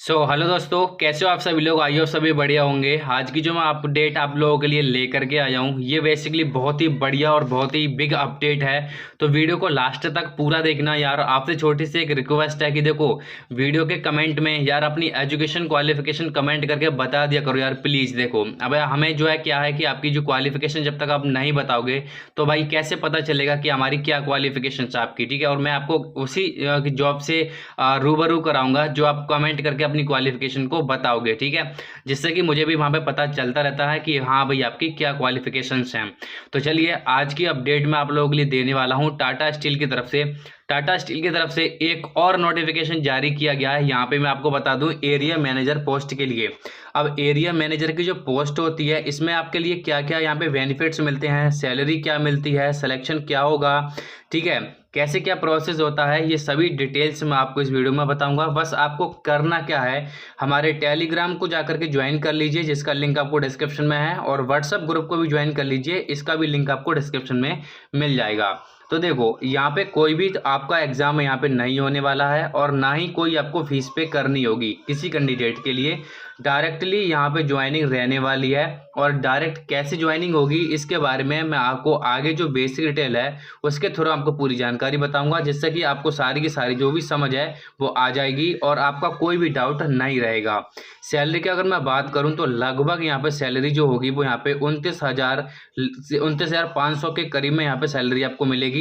Hello दोस्तों, कैसे हो आप सभी लोग। आइए सभी बढ़िया होंगे। आज की जो मैं अपडेट आप लोगों के लिए लेकर के आया हूँ, ये बेसिकली बहुत ही बढ़िया और बहुत ही बिग अपडेट है। तो वीडियो को लास्ट तक पूरा देखना यार। आपसे छोटी सी एक रिक्वेस्ट है कि देखो, वीडियो के कमेंट में यार अपनी एजुकेशन क्वालिफिकेशन कमेंट करके बता दिया करो यार प्लीज़। देखो अब हमें जो है क्या है कि आपकी जो क्वालिफिकेशन जब तक आप नहीं बताओगे तो भाई कैसे पता चलेगा कि हमारी क्या क्वालिफिकेशन है आपकी, ठीक है। और मैं आपको उसी जॉब से रूबरू कराऊंगा जो आप कमेंट करके अपनी क्वालिफिकेशन को बताओगे, ठीक है। जिससे कि मुझे भी वहाँ पे पता चलता रहता है कि हाँ भाई आपकी क्या क्वालिफिकेशंस हैं। तो चलिए आज की अपडेट मैं आप लोगों के लिए देने वाला हूँ टाटा स्टील की तरफ से। टाटा स्टील की तरफ से एक और नोटिफिकेशन जारी किया गया है। यहाँ पे मैं आपको बता दूं एरिया मैनेजर पोस्ट के लिए। अब एरिया मैनेजर की जो पोस्ट होती है इसमें आपके लिए क्या क्या यहाँ पे बेनिफिट्स मिलते हैं, सैलरी क्या मिलती है, सिलेक्शन क्या होगा, ठीक है, कैसे क्या प्रोसेस होता है, ये सभी डिटेल्स मैं आपको इस वीडियो में बताऊंगा। बस आपको करना क्या है, हमारे टेलीग्राम को जाकर के ज्वाइन कर लीजिए जिसका लिंक आपको डिस्क्रिप्शन में है, और व्हाट्सएप ग्रुप को भी ज्वाइन कर लीजिए, इसका भी लिंक आपको डिस्क्रिप्शन में मिल जाएगा। तो देखो यहाँ पे कोई भी आपका एग्जाम यहाँ पे नहीं होने वाला है और ना ही कोई आपको फीस पे करनी होगी किसी कैंडिडेट के लिए। डायरेक्टली यहाँ पे ज्वाइनिंग रहने वाली है, और डायरेक्ट कैसे ज्वाइनिंग होगी इसके बारे में मैं आपको आगे जो बेसिक डिटेल है उसके थ्रू आपको पूरी जानकारी बताऊंगा, जिससे कि आपको सारी की सारी जो भी समझ है वो आ जाएगी और आपका कोई भी डाउट नहीं रहेगा। सैलरी की अगर मैं बात करूं तो लगभग यहाँ पे सैलरी जो होगी वो यहाँ पे 29,500 के करीब में यहाँ पे सैलरी आपको मिलेगी।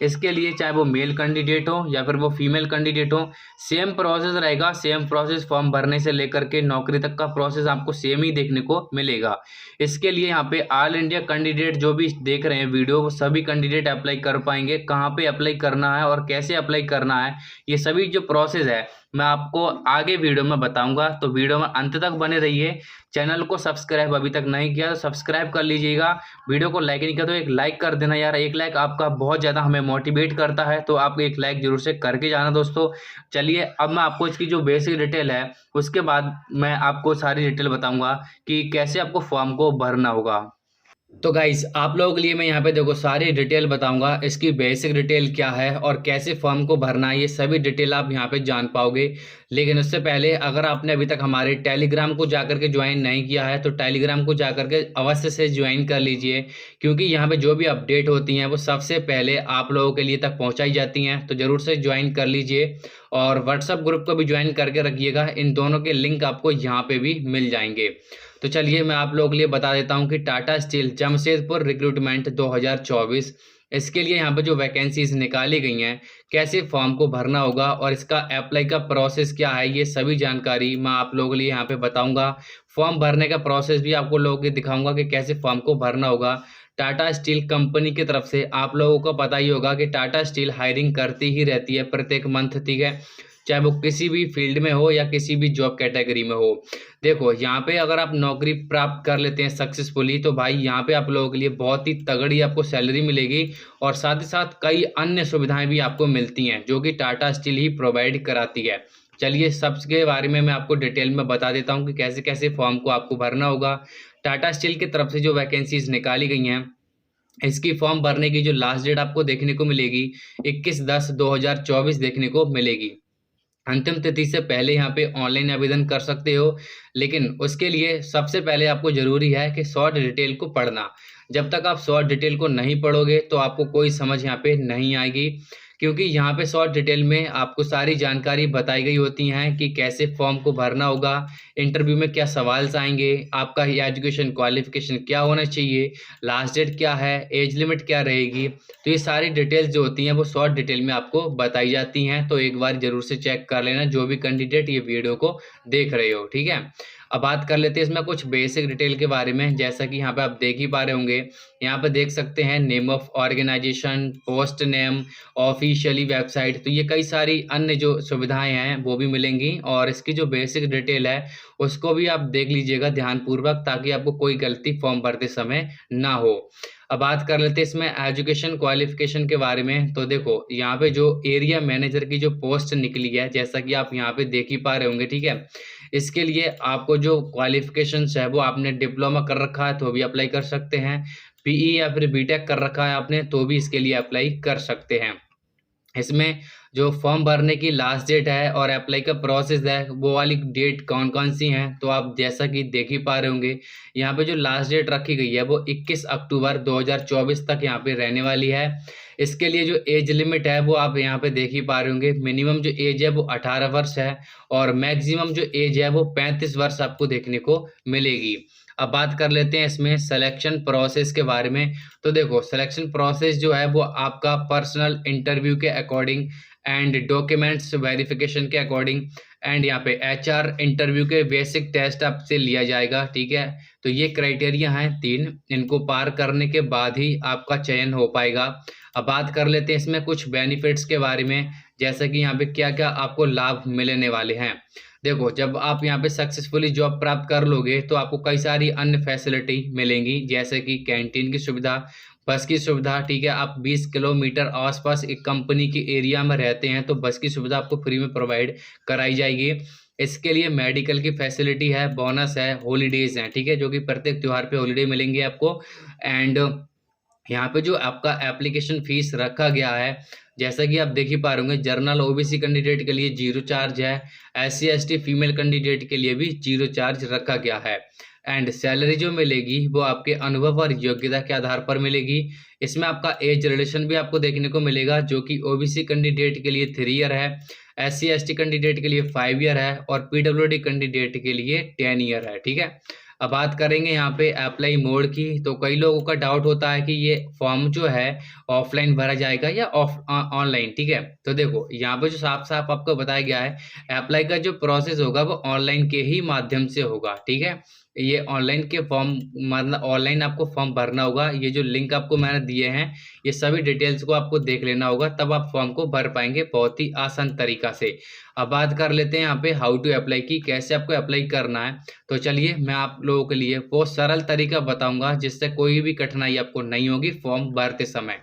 इसके लिए चाहे वो मेल कैंडिडेट हो या फिर वो फीमेल कैंडिडेट हो, सेम प्रोसेस रहेगा। सेम प्रोसेस फॉर्म भरने से लेकर के नौकरी तक का प्रोसेस आपको सेम ही देखने को मिलेगा। इसके लिए यहाँ पे ऑल इंडिया कैंडिडेट जो भी देख रहे हैं वीडियो, वो सभी कैंडिडेट अप्लाई कर पाएंगे। कहाँ पे अप्लाई करना है और कैसे अप्लाई करना है, ये सभी जो प्रोसेस है मैं आपको आगे वीडियो में बताऊंगा। तो वीडियो में अंत तक बने रहिए। चैनल को सब्सक्राइब अभी तक नहीं किया तो सब्सक्राइब कर लीजिएगा। वीडियो को लाइक नहीं किया तो एक लाइक कर देना यार। एक लाइक आपका बहुत ज़्यादा हमें मोटिवेट करता है, तो आप एक लाइक जरूर से करके जाना दोस्तों। चलिए अब मैं आपको इसकी जो बेसिक डिटेल है उसके बाद मैं आपको सारी डिटेल बताऊंगा कि कैसे आपको फॉर्म को भरना होगा। तो गाइस आप लोगों के लिए मैं यहाँ पे देखो सारी डिटेल बताऊंगा, इसकी बेसिक डिटेल क्या है और कैसे फॉर्म को भरना है, ये सभी डिटेल आप यहाँ पे जान पाओगे। लेकिन उससे पहले अगर आपने अभी तक हमारे टेलीग्राम को जाकर के ज्वाइन नहीं किया है तो टेलीग्राम को जाकर के अवश्य से ज्वाइन कर लीजिए, क्योंकि यहाँ पे जो भी अपडेट होती हैं वो सबसे पहले आप लोगों के लिए तक पहुँचाई जाती हैं। तो ज़रूर से ज्वाइन कर लीजिए और व्हाट्सअप ग्रुप को भी ज्वाइन करके रखिएगा। इन दोनों के लिंक आपको यहाँ पे भी मिल जाएंगे। तो चलिए मैं आप लोगों के लिए बता देता हूं कि टाटा स्टील जमशेदपुर रिक्रूटमेंट 2024, इसके लिए यहाँ पे जो वैकेंसीज निकाली गई हैं, कैसे फॉर्म को भरना होगा और इसका अप्लाई का प्रोसेस क्या है, ये सभी जानकारी मैं आप लोगों के लिए यहाँ पे बताऊंगा। फॉर्म भरने का प्रोसेस भी आपको लोगों को दिखाऊंगा कि कैसे फॉर्म को भरना होगा। टाटा स्टील कंपनी की तरफ से आप लोगों को पता ही होगा कि टाटा स्टील हायरिंग करती ही रहती है प्रत्येक मंथ, ठीक है, चाहे वो किसी भी फील्ड में हो या किसी भी जॉब कैटेगरी में हो। देखो यहाँ पे अगर आप नौकरी प्राप्त कर लेते हैं सक्सेसफुली तो भाई यहाँ पे आप लोगों के लिए बहुत ही तगड़ी आपको सैलरी मिलेगी, और साथ ही साथ कई अन्य सुविधाएं भी आपको मिलती हैं जो कि टाटा स्टील ही प्रोवाइड कराती है। चलिए सबके बारे में मैं आपको डिटेल में बता देता हूँ कि कैसे कैसे फॉर्म को आपको भरना होगा। टाटा स्टील की तरफ से जो वैकेंसीज निकाली गई हैं, इसकी फॉर्म भरने की जो लास्ट डेट आपको देखने को मिलेगी 21/10/2024 देखने को मिलेगी। अंतिम तिथि से पहले यहाँ पे ऑनलाइन आवेदन कर सकते हो, लेकिन उसके लिए सबसे पहले आपको जरूरी है कि शॉर्ट डिटेल को पढ़ना। जब तक आप शॉर्ट डिटेल को नहीं पढ़ोगे तो आपको कोई समझ यहाँ पे नहीं आएगी, क्योंकि यहाँ पे शॉर्ट डिटेल में आपको सारी जानकारी बताई गई होती हैं कि कैसे फॉर्म को भरना होगा, इंटरव्यू में क्या सवाल आएंगे, आपका एजुकेशन क्वालिफिकेशन क्या होना चाहिए, लास्ट डेट क्या है, एज लिमिट क्या रहेगी। तो ये सारी डिटेल्स जो होती हैं वो शॉर्ट डिटेल में आपको बताई जाती हैं। तो एक बार जरूर से चेक कर लेना जो भी कैंडिडेट ये वीडियो को देख रहे हो, ठीक है। अब बात कर लेते हैं इसमें कुछ बेसिक डिटेल के बारे में। जैसा कि यहाँ पे आप देख ही पा रहे होंगे, यहाँ पे देख सकते हैं name of organisation, post name, officially website, तो ये कई सारी अन्य जो सुविधाएं हैं वो भी मिलेंगी, और इसकी जो बेसिक डिटेल है उसको भी आप देख लीजिएगा ध्यानपूर्वक, ताकि आपको कोई गलती फॉर्म भरते समय ना हो। अब बात कर लेते हैं इसमें एजुकेशन क्वालिफिकेशन के बारे में। तो देखो यहाँ पे जो एरिया मैनेजर की जो पोस्ट निकली है, जैसा कि आप यहाँ पे देख ही पा रहे होंगे, ठीक है, इसके लिए आपको जो क्वालिफिकेशन है वो आपने डिप्लोमा कर रखा है तो भी अप्लाई कर सकते हैं, पीई या फिर बीटेक कर रखा है आपने तो भी इसके लिए अप्लाई कर सकते हैं। इसमें जो फॉर्म भरने की लास्ट डेट है और अप्लाई का प्रोसेस है वो वाली डेट कौन कौन सी हैं, तो आप जैसा कि देख ही पा रहे होंगे यहाँ पे जो लास्ट डेट रखी गई है वो 21 अक्टूबर 2024 तक यहाँ पे रहने वाली है। इसके लिए जो एज लिमिट है वो आप यहाँ पे देख ही पा रहे होंगे। मिनिमम जो एज है वो 18 वर्ष है और मैक्सिमम जो एज है वो 35 वर्ष आपको देखने को मिलेगी। अब बात कर लेते हैं इसमें सिलेक्शन प्रोसेस के बारे में। तो देखो सिलेक्शन प्रोसेस जो है वो आपका पर्सनल इंटरव्यू के अकॉर्डिंग एंड डॉक्यूमेंट्स वेरिफिकेशन के अकॉर्डिंग एंड यहाँ पे एचआर इंटरव्यू के बेसिक टेस्ट आपसे लिया जाएगा, ठीक है। तो ये क्राइटेरिया हैं 3, इनको पार करने के बाद ही आपका चयन हो पाएगा। अब बात कर लेते हैं इसमें कुछ बेनिफिट्स के बारे में, जैसे कि यहाँ पे क्या क्या आपको लाभ मिलने वाले हैं। देखो जब आप यहाँ पे सक्सेसफुली जॉब प्राप्त कर लोगे तो आपको कई सारी अन्य फैसिलिटी मिलेंगी, जैसे कि कैंटीन की सुविधा, बस की सुविधा, ठीक है। आप 20 किलोमीटर आसपास एक कंपनी के एरिया में रहते हैं तो बस की सुविधा आपको फ्री में प्रोवाइड कराई जाएगी। इसके लिए मेडिकल की फैसिलिटी है, बोनस है, हॉलीडेज हैं, ठीक है, जो कि प्रत्येक त्यौहार पे हॉलीडे मिलेंगे आपको। एंड यहाँ पे जो आपका एप्लीकेशन फीस रखा गया है, जैसा कि आप देख ही पा रहे होंगे, जर्नल ओबीसी कैंडिडेट के लिए 0 चार्ज है, SC ST फीमेल कैंडिडेट के लिए भी 0 चार्ज रखा गया है। एंड सैलरी जो मिलेगी वो आपके अनुभव और योग्यता के आधार पर मिलेगी। इसमें आपका एज रिलेशन भी आपको देखने को मिलेगा, जो कि ओबीसी कैंडिडेट के लिए 3 ईयर है, SC ST कैंडिडेट के लिए 5 ईयर है और PWD कैंडिडेट के लिए 10 ईयर है, ठीक है। अब बात करेंगे यहाँ पे अप्लाई मोड की। तो कई लोगों का डाउट होता है कि ये फॉर्म जो है ऑफलाइन भरा जाएगा या ऑनलाइन, ठीक है। तो देखो यहाँ पे जो साफ साफ आपको बताया गया है, अप्लाई का जो प्रोसेस होगा वो ऑनलाइन के ही माध्यम से होगा, ठीक है। ये ऑनलाइन के फॉर्म मतलब ऑनलाइन आपको फॉर्म भरना होगा। ये जो लिंक आपको मैंने दिए हैं ये सभी डिटेल्स को आपको देख लेना होगा, तब आप फॉर्म को भर पाएंगे बहुत ही आसान तरीका से। अब बात कर लेते हैं यहाँ पे हाउ टू अप्लाई की, कैसे आपको अप्लाई करना है। तो चलिए मैं आप लोगों के लिए बहुत सरल तरीका बताऊंगा जिससे कोई भी कठिनाई आपको नहीं होगी फॉर्म भरते समय।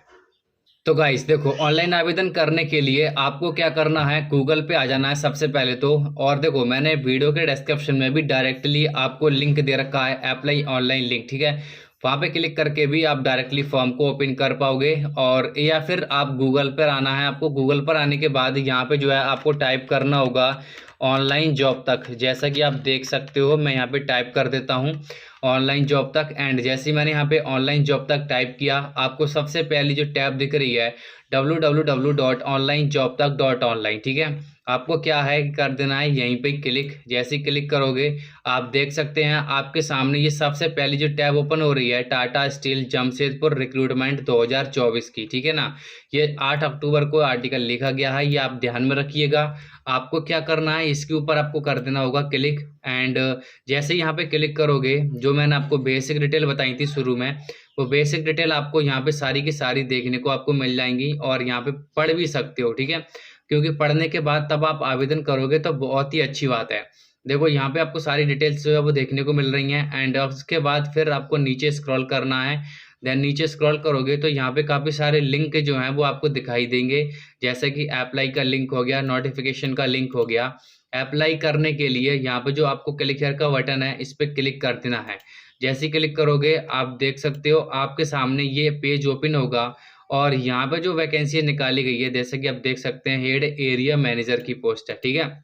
तो गाइस देखो ऑनलाइन आवेदन करने के लिए आपको क्या करना है, गूगल पे आ जाना है सबसे पहले तो। और देखो मैंने वीडियो के डिस्क्रिप्शन में भी डायरेक्टली आपको लिंक दे रखा है, अप्लाई ऑनलाइन लिंक, ठीक है। वहाँ पे क्लिक करके भी आप डायरेक्टली फॉर्म को ओपन कर पाओगे। और या फिर आप गूगल पर आना है, आपको गूगल पर आने के बाद यहाँ पे जो है आपको टाइप करना होगा ऑनलाइन जॉब तक। जैसा कि आप देख सकते हो मैं यहाँ पे टाइप कर देता हूँ ऑनलाइन जॉब तक। एंड जैसे ही मैंने यहाँ पे ऑनलाइन जॉब तक टाइप किया, आपको सबसे पहली जो टैब दिख रही है www.onlinejobtak.online, ठीक है। आपको क्या है कर देना है यहीं पे क्लिक। जैसे ही क्लिक करोगे आप देख सकते हैं आपके सामने ये सबसे पहली जो टैब ओपन हो रही है टाटा स्टील जमशेदपुर रिक्रूटमेंट 2024 की, ठीक है ना। ये 8 अक्टूबर को आर्टिकल लिखा गया है, ये आप ध्यान में रखिएगा। आपको क्या करना है इसके ऊपर आपको कर देना होगा क्लिक। एंड जैसे ही यहाँ पे क्लिक करोगे, जो मैंने आपको बेसिक डिटेल बताई थी शुरू में, वो बेसिक डिटेल आपको यहाँ पे सारी की सारी देखने को आपको मिल जाएंगी और यहाँ पे पढ़ भी सकते हो, ठीक है। क्योंकि पढ़ने के बाद तब आप आवेदन करोगे तो बहुत ही अच्छी बात है। देखो यहाँ पे आपको सारी डिटेल्स जो है वो देखने को मिल रही हैं। एंड उसके बाद फिर आपको नीचे स्क्रॉल करना है। देन नीचे स्क्रॉल करोगे तो यहाँ पे काफ़ी सारे लिंक जो हैं वो आपको दिखाई देंगे, जैसे कि अप्लाई का लिंक हो गया, नोटिफिकेशन का लिंक हो गया। अप्लाई करने के लिए यहाँ पे जो आपको क्लिक हियर का बटन है इस पर क्लिक कर देना है। जैसे ही क्लिक करोगे आप देख सकते हो आपके सामने ये पेज ओपन होगा और यहाँ पे जो वैकेंसी निकाली गई है जैसे कि आप देख सकते हैं हेड एरिया मैनेजर की पोस्ट है, ठीक है।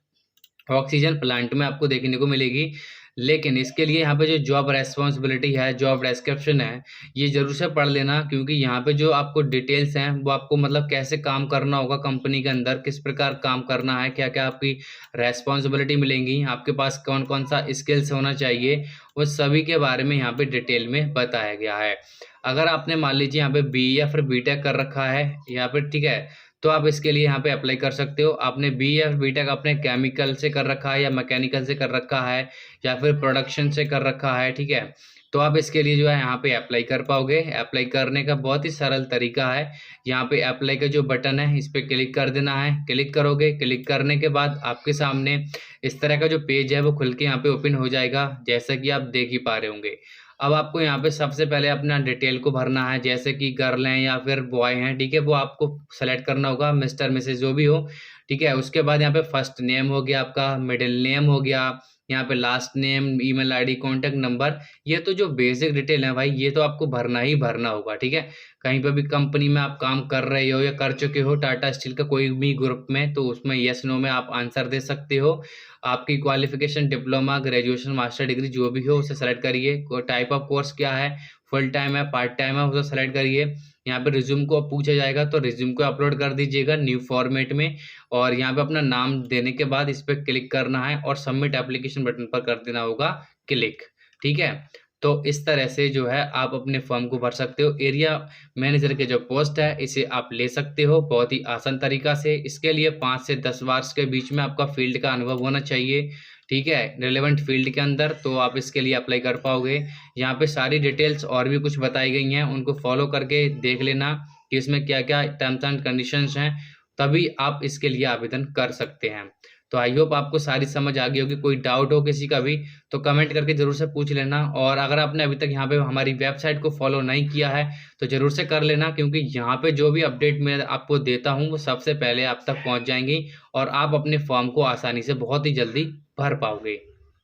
ऑक्सीजन प्लांट में आपको देखने को मिलेगी। लेकिन इसके लिए यहाँ पे जो जॉब रेस्पॉन्सिबिलिटी है, जॉब डिस्क्रिप्शन है, ये जरूर से पढ़ लेना, क्योंकि यहाँ पे जो आपको डिटेल्स हैं वो आपको मतलब कैसे काम करना होगा कंपनी के अंदर, किस प्रकार काम करना है, क्या क्या आपकी रेस्पॉन्सिबिलिटी मिलेंगी, आपके पास कौन कौन सा स्किल्स होना चाहिए, वो सभी के बारे में यहाँ पे डिटेल में बताया गया है। अगर आपने मान लीजिए यहाँ पे BE या फिर BTech कर रखा है यहाँ पे, ठीक है, तो आप इसके लिए यहाँ पे अप्लाई कर सकते हो। आपने BE या BTech अपने केमिकल से कर रखा है या मैकेनिकल से कर रखा है या फिर प्रोडक्शन से कर रखा है, ठीक है, तो आप इसके लिए जो है यहाँ पे अप्लाई कर पाओगे। अप्लाई करने का बहुत ही सरल तरीका है, यहाँ पे अप्लाई का जो बटन है इस पर क्लिक कर देना है। क्लिक करोगे, क्लिक करने के बाद आपके सामने इस तरह का जो पेज है वो खुल के यहाँ पे ओपन हो जाएगा, जैसा कि आप देख ही पा रहे होंगे। अब आपको यहाँ पे सबसे पहले अपना डिटेल को भरना है, जैसे कि गर्ल हैं या फिर बॉय हैं, ठीक है, वो आपको सेलेक्ट करना होगा, मिस्टर मिसेज जो भी हो, ठीक है। उसके बाद यहाँ पे फर्स्ट नेम हो गया आपका, मिडिल नेम हो गया, यहाँ पे last name, email ID, contact number. ये तो जो बेसिक डिटेल है भाई, ये तो आपको भरना ही भरना होगा। ठीक है। कहीं पे भी कंपनी में आप काम कर रहे हो या कर चुके हो टाटा स्टील का कोई भी ग्रुप में, तो उसमें यस नो में आप आंसर दे सकते हो। आपकी qualification diploma, graduation, master degree जो भी हो उसे सेलेक्ट करिए। टाइप ऑफ कोर्स क्या है, फुल टाइम है, पार्ट टाइम है, उसे सेलेक्ट करिए। यहाँ पे रिज्यूम को पूछा जाएगा तो रिज्यूम को अपलोड कर दीजिएगा न्यू फॉर्मेट में, और यहाँ पे अपना नाम देने के बाद इस पर क्लिक करना है और सबमिट एप्लीकेशन बटन पर कर देना होगा क्लिक। ठीक है। तो इस तरह से जो है आप अपने फॉर्म को भर सकते हो। एरिया मैनेजर के जो पोस्ट है इसे आप ले सकते हो बहुत ही आसान तरीका से। इसके लिए 5 से 10 वर्ष के बीच में आपका फील्ड का अनुभव होना चाहिए। ठीक है, रिलेवेंट फील्ड के अंदर, तो आप इसके लिए अप्लाई कर पाओगे। यहाँ पे सारी डिटेल्स और भी कुछ बताई गई हैं, उनको फॉलो करके देख लेना कि इसमें क्या क्या टर्म्स एंड कंडीशंस हैं, तभी आप इसके लिए आवेदन कर सकते हैं। तो आई होप आपको सारी समझ आ गई होगी। कोई डाउट हो किसी का भी तो कमेंट करके जरूर से पूछ लेना, और अगर आपने अभी तक यहाँ पे हमारी वेबसाइट को फॉलो नहीं किया है तो जरूर से कर लेना, क्योंकि यहाँ पे जो भी अपडेट मैं आपको देता हूँ वो सबसे पहले आप तक पहुँच जाएंगी और आप अपने फॉर्म को आसानी से बहुत ही जल्दी भर पाओगे।